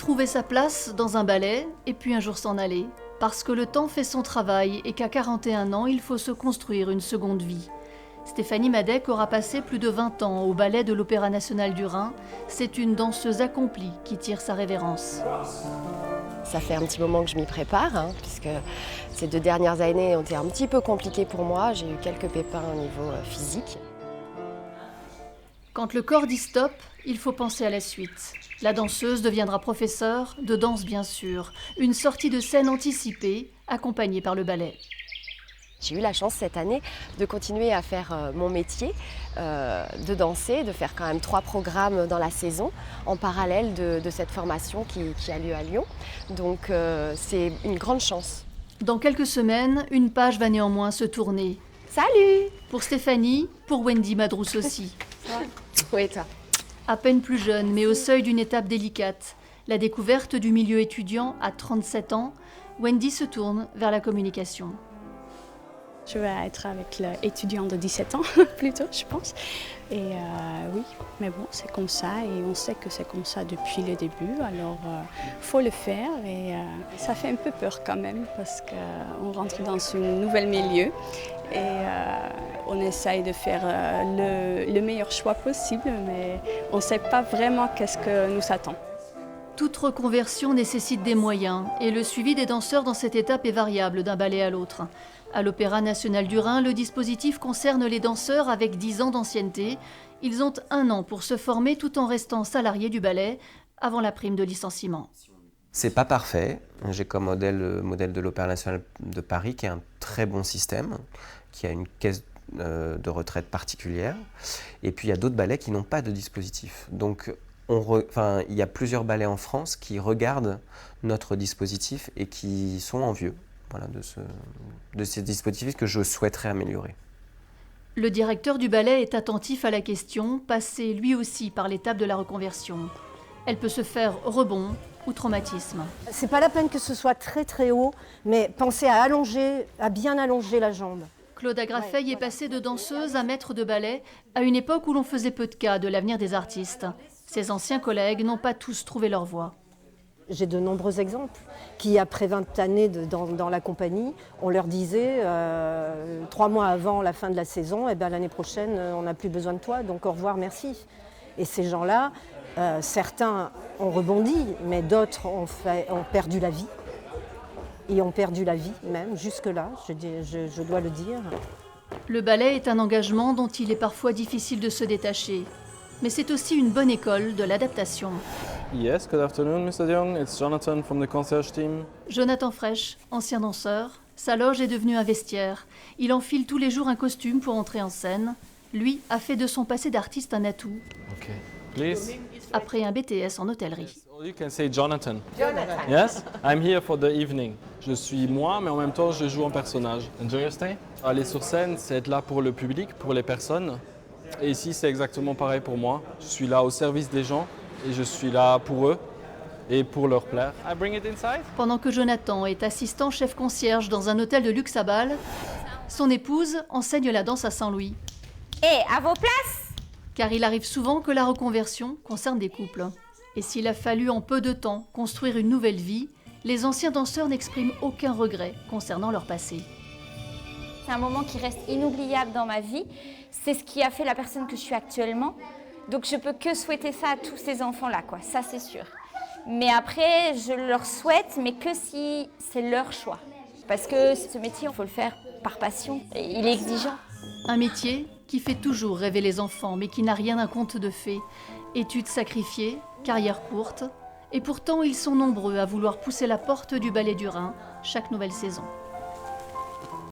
trouver sa place dans un ballet et puis un jour s'en aller. Parce que le temps fait son travail et qu'à 41 ans, il faut se construire une seconde vie. Stéphanie Madec aura passé plus de 20 ans au ballet de l'Opéra national du Rhin. C'est une danseuse accomplie qui tire sa révérence. Ça fait un petit moment que je m'y prépare, puisque ces 2 dernières années ont été un petit peu compliquées pour moi. J'ai eu quelques pépins au niveau physique. Quand le corps dit stop, il faut penser à la suite. La danseuse deviendra professeure, de danse bien sûr. Une sortie de scène anticipée, accompagnée par le ballet. J'ai eu la chance cette année de continuer à faire mon métier, de danser, de faire quand même 3 programmes dans la saison, en parallèle de cette formation qui a lieu à Lyon. Donc c'est une grande chance. Dans quelques semaines, une page va néanmoins se tourner. Salut! Pour Stéphanie, pour Wendy Madrousse aussi. Oui, et toi? À peine plus jeune, mais au seuil d'une étape délicate, la découverte du milieu étudiant à 37 ans, Wendy se tourne vers la communication. Je vais être avec l'étudiant de 17 ans, plutôt, je pense. Et oui, mais bon, c'est comme ça et on sait que c'est comme ça depuis le début. Alors, il faut le faire et ça fait un peu peur quand même parce qu'on rentre dans un nouvel milieu et on essaye de faire le meilleur choix possible, mais on ne sait pas vraiment qu'est-ce que nous attend. Toute reconversion nécessite des moyens et le suivi des danseurs dans cette étape est variable d'un ballet à l'autre. À l'Opéra national du Rhin, le dispositif concerne les danseurs avec 10 ans d'ancienneté. Ils ont 1 an pour se former tout en restant salariés du ballet avant la prime de licenciement. C'est pas parfait. J'ai comme modèle le modèle de l'Opéra national de Paris qui est un très bon système, qui a une caisse de retraite particulière. Et puis il y a d'autres ballets qui n'ont pas de dispositif. Donc il y a plusieurs ballets en France qui regardent notre dispositif et qui sont envieux de ces dispositifs que je souhaiterais améliorer. Le directeur du ballet est attentif à la question, passé lui aussi par l'étape de la reconversion. Elle peut se faire rebond ou traumatisme. C'est pas la peine que ce soit très très haut, mais pensez à bien allonger la jambe. Claude Agrafeil est passée de danseuse à maître de ballet à une époque où l'on faisait peu de cas de l'avenir des artistes. Ses anciens collègues n'ont pas tous trouvé leur voie. J'ai de nombreux exemples qui, après 20 années dans la compagnie, on leur disait 3 mois avant la fin de la saison, l'année prochaine, on n'a plus besoin de toi, donc au revoir, merci. Et ces gens-là, certains ont rebondi, mais d'autres ont perdu la vie. Et ont perdu la vie même, jusque-là, je dois le dire. Le ballet est un engagement dont il est parfois difficile de se détacher. Mais c'est aussi une bonne école de l'adaptation. Yes, good afternoon, Mr. De Jong. It's Jonathan from the concierge team. Jonathan Fresh, ancien danseur, sa loge est devenue un vestiaire. Il enfile tous les jours un costume pour entrer en scène. Lui a fait de son passé d'artiste un atout. Okay, please. Après un BTS en hôtellerie. You can say Jonathan. Jonathan. Yes, I'm here for the evening. Je suis moi, mais en même temps, je joue un personnage. Enjoy your stay. Aller sur scène, c'est être là pour le public, pour les personnes. Et ici, c'est exactement pareil pour moi. Je suis là au service des gens et je suis là pour eux et pour leur plaire. I bring it inside. Pendant que Jonathan est assistant chef concierge dans un hôtel de luxe à Bâle, son épouse enseigne la danse à Saint-Louis. Et à vos places! Car il arrive souvent que la reconversion concerne des couples. Et s'il a fallu en peu de temps construire une nouvelle vie, les anciens danseurs n'expriment aucun regret concernant leur passé. C'est un moment qui reste inoubliable dans ma vie. C'est ce qui a fait la personne que je suis actuellement. Donc je peux que souhaiter ça à tous ces enfants-là, quoi. Ça c'est sûr. Mais après, je leur souhaite, mais que si c'est leur choix. Parce que ce métier, il faut le faire par passion. Et il est exigeant. Un métier qui fait toujours rêver les enfants, mais qui n'a rien d'un conte de fées. Études sacrifiées, carrière courte. Et pourtant, ils sont nombreux à vouloir pousser la porte du ballet du Rhin chaque nouvelle saison.